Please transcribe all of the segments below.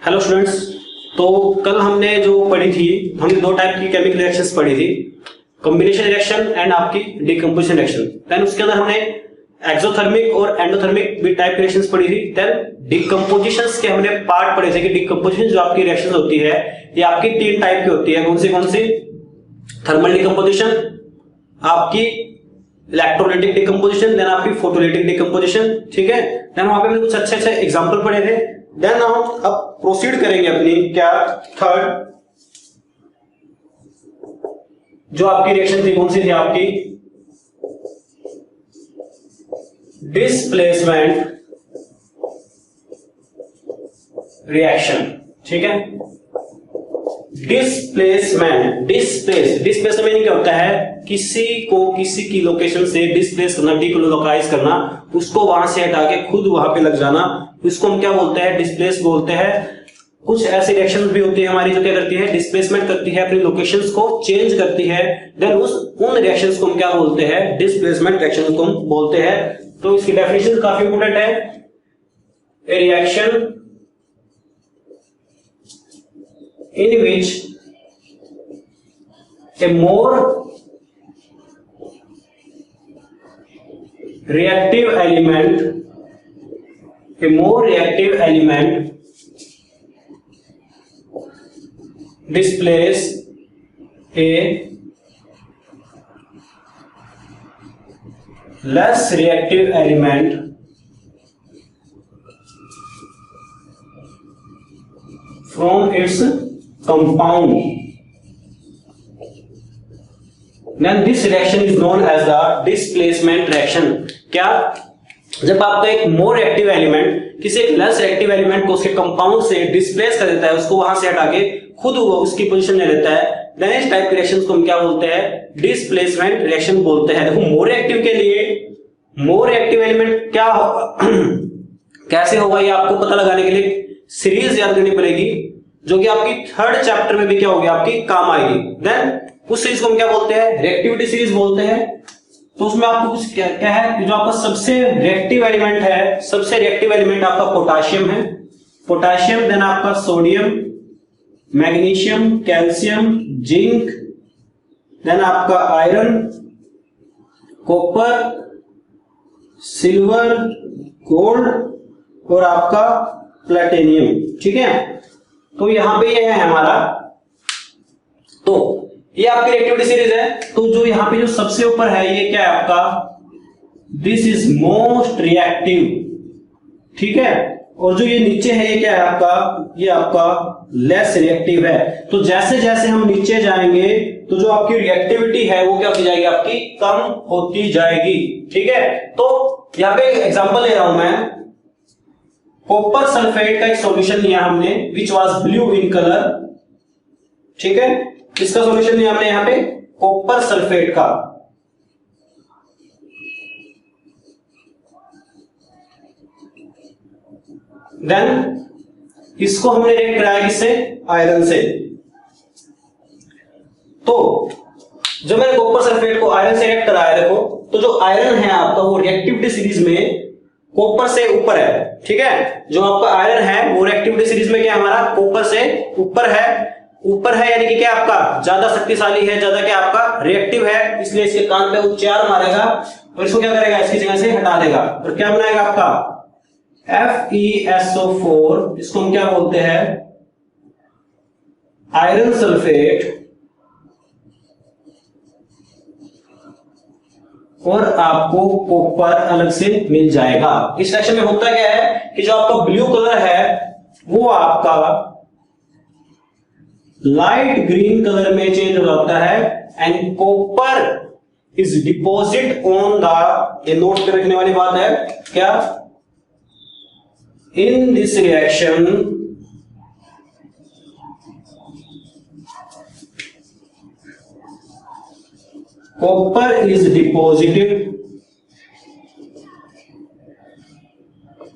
Hello students. तो कल हमने जो पढ़ी थी, हमने दो टाइप की केमिकल रिएक्शंस पढ़ी थी, कॉम्बिनेशन रिएक्शन एंड आपकी डिकम्पोजिशन रिएक्शन। देन उसके अंदर हमने एक्सोथर्मिक और एंडोथर्मिक भी टाइप रिएक्शंस पढ़ी थी। देन डिकम्पोजिशंस के हमने पार्ट पढ़े थे कि डिकम्पोजिशन जो आपकी रिएक्शन होती है ये आपकी तीन टाइप की होती है। कौन सी? थर्मल डिकम्पोजिशन, आपकी इलेक्ट्रोलाइटिक डिकम्पोजिशन, देन आपकी फोटोलाइटिक डिकम्पोजिशन। ठीक है, देन वहां पे हमने कुछ अच्छे अच्छे एग्जांपल पढ़े थे। देन हम अब प्रोसीड करेंगे अपनी क्या थर्ड जो आपकी रिएक्शन थी, कौन सी थी आपकी? Displacement reaction. ठीक है, डिस्प्लेसमेंट डिस्प्लेसमेंट क्या होता है? किसी को किसी की लोकेशन से डिस्प्लेस करना, डिकोलोकाइज करना, उसको वहां से हटा के खुद वहां पे लग जाना, इसको हम क्या बोलते हैं? डिस्प्लेस बोलते हैं। कुछ ऐसी रिएक्शंस भी होती है हमारी जो क्या करती है? डिस्प्लेसमेंट करती है, अपनी लोकेशंस को चेंज करती है। देन उन रिएक्शंस को हम क्या बोलते हैं? डिस्प्लेसमेंट रिएक्शन को हम बोलते हैं। तो इसकी डेफिनेशन काफी इंपॉर्टेंट है। ए reaction in which a more reactive element displace a less reactive element from its compound, then this reaction is known as the displacement reaction। क्या? जब आपका एक मोर रिएक्टिव एलिमेंट किसी एक लेस रिएक्टिव एलिमेंट को उसके compound से displace कर देता है, उसको वहां से हटा के खुद वो उसकी पोजीशन ले लेता है, देन इस टाइप के रिएक्शंस को हम क्या बोलते हैं? डिस्प्लेसमेंट रिएक्शन बोलते हैं। देखो, मोर रिएक्टिव के लिए मोर रिएक्टिव एलिमेंट क्या कैसे होगा ये आपको पता लगाने के लिए सीरीज याद करनी पड़ेगी, जो कि आपकी थर्ड चैप्टर में भी क्या होगी? आपकी काम आएगी। देन उस सीरीज को हम क्या बोलते हैं? रिएक्टिविटी सीरीज बोलते हैं। तो उसमें आपको कुछ क्या है? जो आपका सबसे रिएक्टिव एलिमेंट है, सबसे रिएक्टिव एलिमेंट आपका पोटाशियम है, पोटाशियम। देन आपका sodium, magnesium, calcium, zinc, then आपका आयरन, कॉपर, सिल्वर, गोल्ड और आपका प्लेटिनियम। ठीक है, तो यहां पे ये है हमारा। तो ये आपकी रिएक्टिविटी सीरीज है। तो जो यहां पे जो सबसे ऊपर है ये क्या है आपका? This is most reactive. ठीक है, और जो ये नीचे है ये क्या है आपका? ये आपका लेस रिएक्टिव है। तो जैसे जैसे हम नीचे जाएंगे तो जो आपकी रिएक्टिविटी है वो क्या होती जाएगी? आपकी कम होती जाएगी। ठीक है, तो यहां पे एग्जांपल ले रहा हूं मैं। कॉपर सल्फेट का एक सॉल्यूशन लिया हमने, which was blue in colour. ठीक है, इसका सॉल्यूशन लिया हमने यहां पे कॉपर सल्फेट का। देन इसको हमने रिएक्ट कराया किससे? आयरन से। तो जब मैंने कॉपर सल्फेट को आयरन से रिएक्ट कराया, देखो तो जो आयरन है आपका वो रिएक्टिविटी सीरीज में कॉपर से ऊपर है। ठीक है, जो आपका आयरन है वो रिएक्टिविटी सीरीज में क्या हमारा? कॉपर से ऊपर है। ऊपर है यानी कि क्या आपका? ज्यादा शक्तिशाली है, ज्यादा क्या आपका? रिएक्टिव है, इसलिए इसके कान पे वो 4 मारेगा और इसको क्या करेगा? इसकी जगह से हटा देगा और क्या बनाएगा आपका? FeSO4। इसको हम क्या बोलते हैं? Iron sulphate. और आपको कॉपर अलग से मिल जाएगा। इस रिएक्शन में होता क्या है कि जो आपका ब्लू कलर है वो आपका लाइट ग्रीन कलर में चेंज हो जाता है and copper is deposit on the, ये नोट पे रखने वाली बात है क्या? In this reaction copper is deposited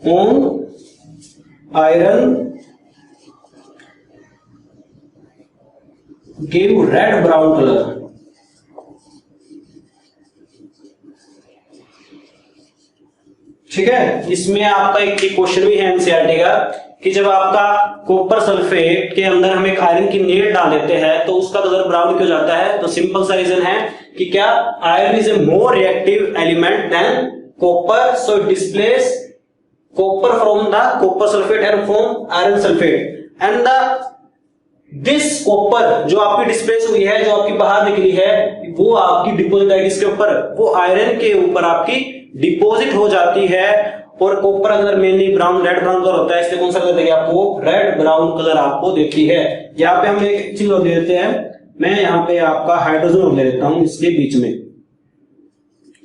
on iron, give red brown color। ठीक है, इसमें आपका एक क्वेश्चन भी है एनसीईआरटी का कि जब आपका कॉपर सल्फेट के अंदर हम एक आयरन की नीड डाल देते हैं तो उसका कलर ब्राउन क्यों जाता है? तो सिंपल सा रीजन है कि क्या iron is a more reactive element than copper, so it displace copper from the copper sulphate and from iron sulphate and the this copper जो आपकी डिस्प्लेस हुई है, जो आपकी बाहर निकली है, वो आपकी डिपोजिट है किसके ऊपर? वो आयरन के ऊपर आपकी डिपॉजिट हो जाती है। और कॉपर अगर mainly brown red brown colour होता है, इसलिए कौन सा कलर देगी आपको? रेड ब्राउन कलर आपको देती है। यहाँ पे हम एक चीज और दे देते हैं, मैं यहाँ पे आपका हाइड्रोजन और ले देता हूं इसके बीच में,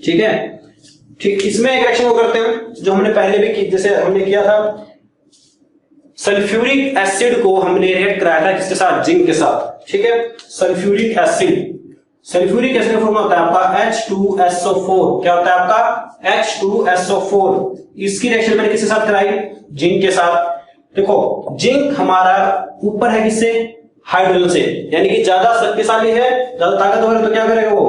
ठीक है। ठीक, इसमें एक रिएक्शन वो करते हैं जो हमने पहले भी की, जैसे हमने किया था सल्फ्यूरिक एसिड को हमने रिएक्ट कराया था किसके साथ? जिंक के साथ, ठीक है। सल्फ्यूरिक एसिड, सल्फ्यूरिक एसिड का फॉर्मूला होता है आपका H2SO4। क्या होता है आपका? H2SO4। इसकी रिएक्शन मैंने किसके साथ कराई? जिंक के साथ। देखो जिंक हमारा ऊपर है किससे? हाइड्रोजन से, यानी कि ज्यादा शक्तिशाली है, ज्यादा ताकतवर है, तो क्या करेगा वो?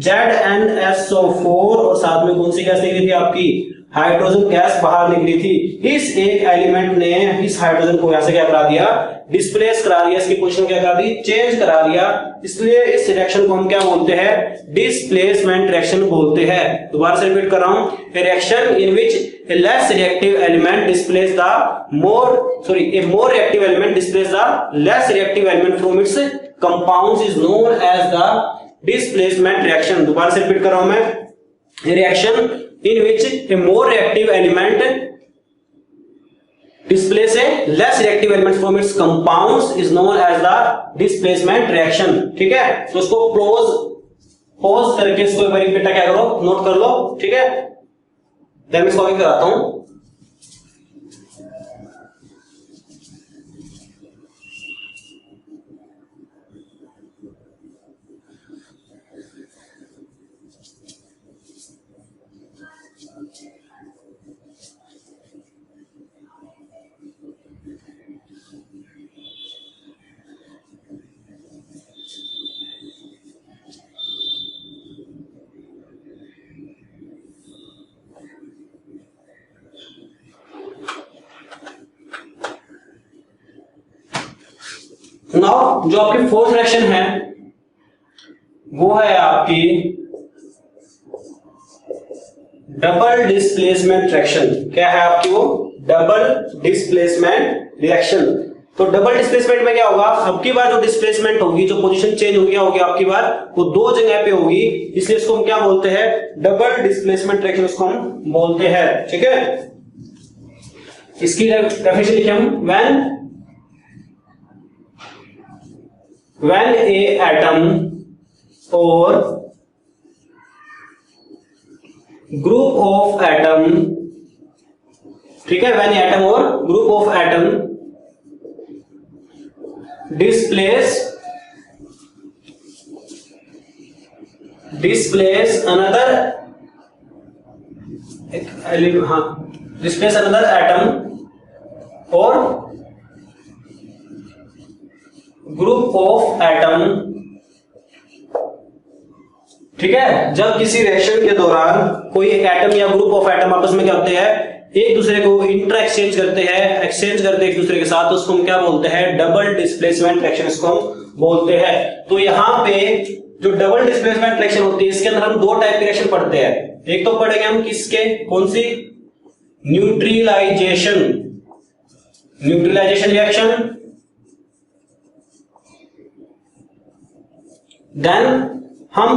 ZnSO4 और साथ में कौन सी गैस निकली थी आपकी? हाइड्रोजन गैस बाहर निकली थी। इस एक एलिमेंट ने इस हाइड्रोजन को यहां से क्या करा दिया? डिस्प्लेस करा दिया, इसकी पोजीशन क्या करा दी? चेंज करा दिया। इसलिए इस रिएक्शन को हम क्या बोलते हैं? डिस्प्लेसमेंट रिएक्शन बोलते हैं। दोबारा से रिपीट कर रहा हूं, reaction in which a less reactive element displays the a more reactive element displays the less reactive element from its compounds is known as the displacement reaction। दोबारा से रिपीट कर रहा हूं मैं, reaction in which a more reactive element displays a less reactive element from its compounds is known as the displacement reaction। ठीक है, तो इसको पॉज करके इसको एक बार बेटा क्या करो, नोट कर लो, ठीक है। मैं इसको आगे कराता हूं। नाउ जो आपकी फोर्थ रिएक्शन है वो है आपकी डबल डिस्प्लेसमेंट रिएक्शन। क्या है आपकी वो? Double displacement reaction. तो डबल डिस्प्लेसमेंट में क्या होगा? अब की बार जो डिस्प्लेसमेंट होगी, जो पोजीशन चेंज होगी आपकी बार वो दो जगह पे होगी, इसलिए इसको हम क्या बोलते हैं? डबल डिस्प्लेसमेंट रिएक्शन उसको हम बोलते हैं, ठीक है। इसकी डेफिनेशन लिखे हम, when a atom or group of atom, ठीक है, when atom or group of atom displace another displace another atom or group of atom, ठीक है। जब किसी रिएक्शन के दौरान कोई एटम या ग्रुप ऑफ एटम आपस में क्या होते हैं? एक दूसरे को इंटर एक्सचेंज करते हैं, एक्सचेंज करते हैं एक दूसरे के साथ, तो उसको हम क्या बोलते हैं? डबल डिस्प्लेसमेंट रिएक्शन इसको हम बोलते हैं। तो यहां पे जो डबल डिस्प्लेसमेंट रिएक्शन होती है, इसके अंदर हम दो टाइप की रिएक्शन पढ़ते हैं। एक तो पढ़ेंगे हम किसके, कौन सी? Neutralisation reaction. देन हम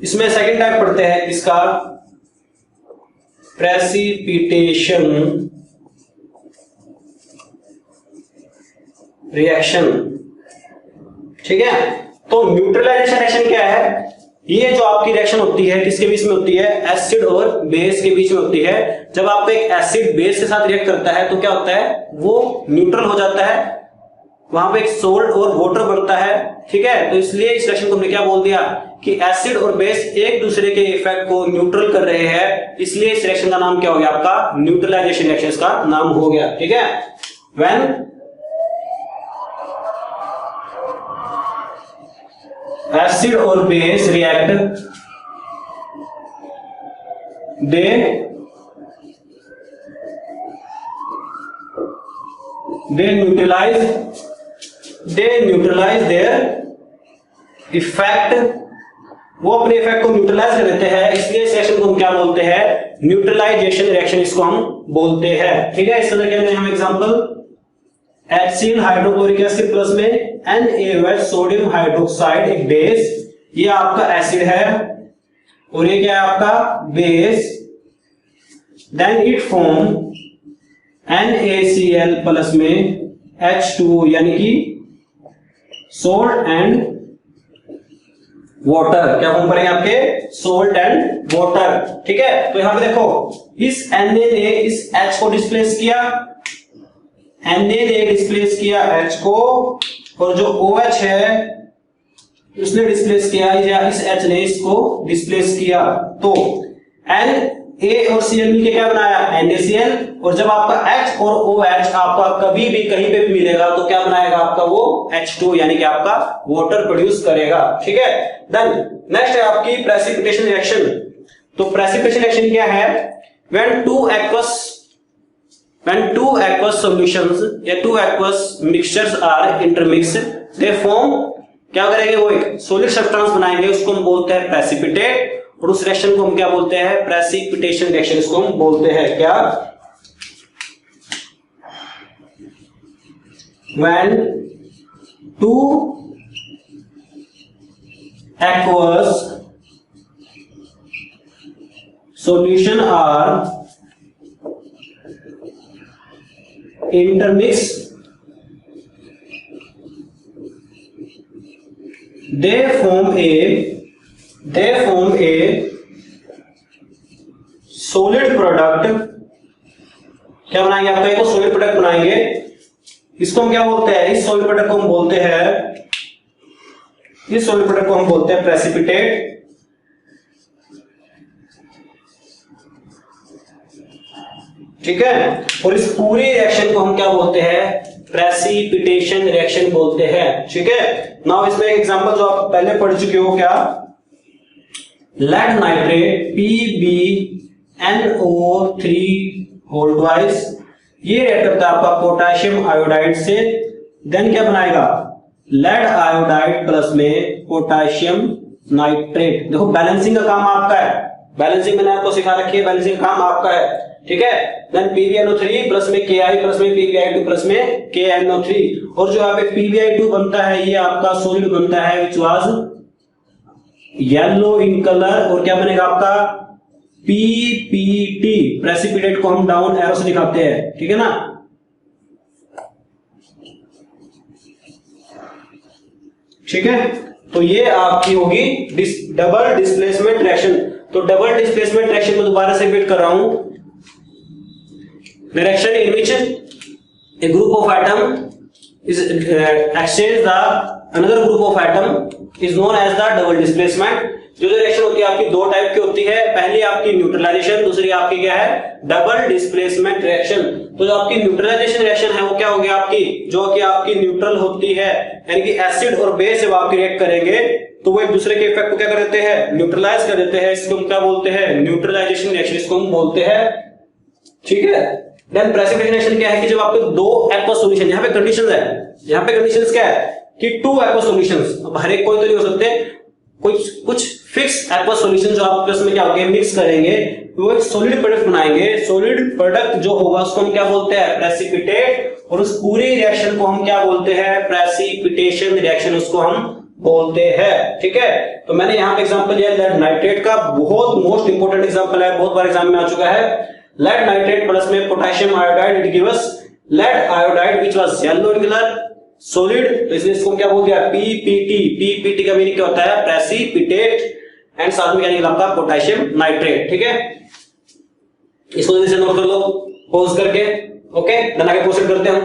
इसमें सेकंड टाइप पढ़ते हैं इसका प्रेसिपिटेशन रिएक्शन, ठीक है। तो न्यूट्रलाइजेशन रिएक्शन क्या है? ये जो आपकी रिएक्शन होती है किसके बीच में होती है? एसिड और बेस के बीच में होती है। जब आपका एक एसिड बेस के साथ रिएक्ट करता है तो क्या होता है? वो न्यूट्रल हो जाता है, वहां पे एक सोल्ट और वाटर बनता है, ठीक है। तो इसलिए इस रिएक्शन को हमने क्या बोल दिया कि एसिड और बेस एक दूसरे के इफेक्ट को न्यूट्रल कर रहे हैं, इसलिए इस रिएक्शन का नाम क्या हो गया आपका? न्यूट्रलाइजेशन रिएक्शन इसका नाम हो गया, ठीक है। व्हेन एसिड और base react, they they neutralize their effect, वो अपने इफेक्ट को न्यूट्रलाइज कर देते हैं, इसलिए इस रिएक्शन को हम क्या बोलते हैं, न्यूट्रलाइजेशन रिएक्शन इसको हम बोलते हैं। ठीक है, इस तरह के हम example HCl hydrochloric acid plus में NaOH सोडियम हाइड्रोक्साइड एक बेस, ये आपका एसिड है और ये क्या है आपका base, then it form NaCl plus में H2O यानी कि सोल्ट एंड वाटर, क्या फॉर्म करेंगे आपके, सोल्ट एंड वाटर। ठीक है, तो यहां पे देखो इस Na ने इस H को डिस्प्लेस किया, Na ने डिस्प्लेस किया H को, और जो OH है उसने डिस्प्लेस किया या इस H ने इसको डिस्प्लेस किया, तो Na और Cl मिलके क्या बनाया, NaCl, और जब आपका H और OH आपका कभी भी कहीं पे भी मिलेगा तो क्या बनाएगा आपका वो H2 यानी कि आपका वाटर प्रोड्यूस करेगा। ठीक है, देन नेक्स्ट है आपकी प्रेसिपिटेशन रिएक्शन। तो प्रेसिपिटेशन रिएक्शन क्या है, when two aqueous solutions या two aqueous mixtures are intermixed, they form, क्या करेंगे, वो एक सॉलिड सब्सटेंस बनाएंगे, उसको हम बोलते हैं प्रेसिपिटेट, और उस रिएक्शन को हम क्या बोलते हैं, प्रेसिपिटेशन रिएक्शन इसको हम बोलते हैं। क्या, when two aqueous solution are intermixed, they form a solid product, क्या बनाएंगे आपका, एक सॉलिड प्रोडक्ट बनाएंगे, इसको हम क्या बोलते हैं, इस सॉलिड प्रोडक्ट को हम बोलते हैं, इस सॉलिड प्रोडक्ट को हम बोलते हैं प्रेसिपिटेट। ठीक है, और इस पूरी रिएक्शन को हम क्या बोलते हैं, प्रेसिपिटेशन रिएक्शन बोलते हैं। ठीक है, नाउ इसमें एक एग्जांपल जो आप पहले पढ़ चुके हो, क्या, lead nitrate PbNO3 whole twice, ये रिएक्ट करता है आपका पोटेशियम आयोडाइड से, देन क्या बनाएगा, लेड आयोडाइड प्लस में पोटेशियम नाइट्रेट। देखो बैलेंसिंग का काम आपका है, बैलेंसिंग मैंने आपको सिखा रखी है, बैलेंसिंग का काम आपका है। ठीक है, देन PbNO3 प्लस में Ki प्लस में PbI2 प्लस में KNO3, और जो यहाँ पे PbI2 बनता है ये आपका सॉलिड बनता है which was yellow in colour, और क्या बनेगा आपका PPT, प्रेसिपिटेट को हम डाउन एरो से दिखाते हैं। ठीक है ना, ठीक है, तो ये आपकी होगी डबल डिस्प्लेसमेंट रिएक्शन। तो डबल डिस्प्लेसमेंट रिएक्शन में दोबारा से रिपीट कर रहा हूं, the reaction in which a group of atom is exchange the another group of atom is known as the double displacement। जो रिएक्शन होती है आपकी दो टाइप की होती है, पहली आपकी न्यूट्रलाइजेशन, दूसरी आपकी क्या है, डबल डिस्प्लेसमेंट रिएक्शन। तो जो आपकी न्यूट्रलाइजेशन रिएक्शन है वो क्या होगी आपकी, जो कि आपकी न्यूट्रल होती है, यानी कि एसिड और बेस जब आप रिएक्ट करेंगे तो वो एक दूसरे के इफेक्ट को क्या कर देते हैं, न्यूट्रलाइज कर देते हैं, इसको हम क्या बोलते हैं, न्यूट्रलाइजेशन रिएक्शन इसको हम बोलते हैं। ठीक है, देन प्रेसिपिटेशन रिएक्शन क्या है कि जब आपके दो एक्वस सॉल्यूशन, यहाँ पे कंडीशंस है, यहाँ पे कंडीशंस क्या है कि टू एक्वस सॉल्यूशंस, अब हर एक कोई तो नहीं हो सकते, कुछ फिक्स एक्वस सॉल्यूशन जो आप उसमें क्या होंगे, मिक्स करेंगे, वो एक सॉलिड प्रोडक्ट बनाएंगे। सॉलिड प्रोडक्ट जो होगा उसको हम क्या बोलते हैं, प्रेसिपिटेट, और उस पूरी रिएक्शन को हम क्या बोलते हैं, प्रेसिपिटेशन रिएक्शन उसको हम बोलते हैं। ठीक है, तो मैंने यहाँ पे एग्जांपल लिया लेड नाइट्रेट का, बहुत मोस्ट इंपोर्टेंट एग्जांपल है, बहुत बार एग्जाम में आ चुका है। लेड नाइट्रेट प्लस में potassium iodide, it gives lead iodide which was yellow in colour, solid, तो इसलिए इसको क्या बोल दिया, PPT। PPT का मीनिंग क्या होता है, प्रेसिपिटेट, एंड साथ में क्या निकला आपका पोटेशियम नाइट्रेट। ठीक है, इसको जैसे नोट कर लो पॉज करके, ओके, देन आगे प्रोसीड करते हैं हम।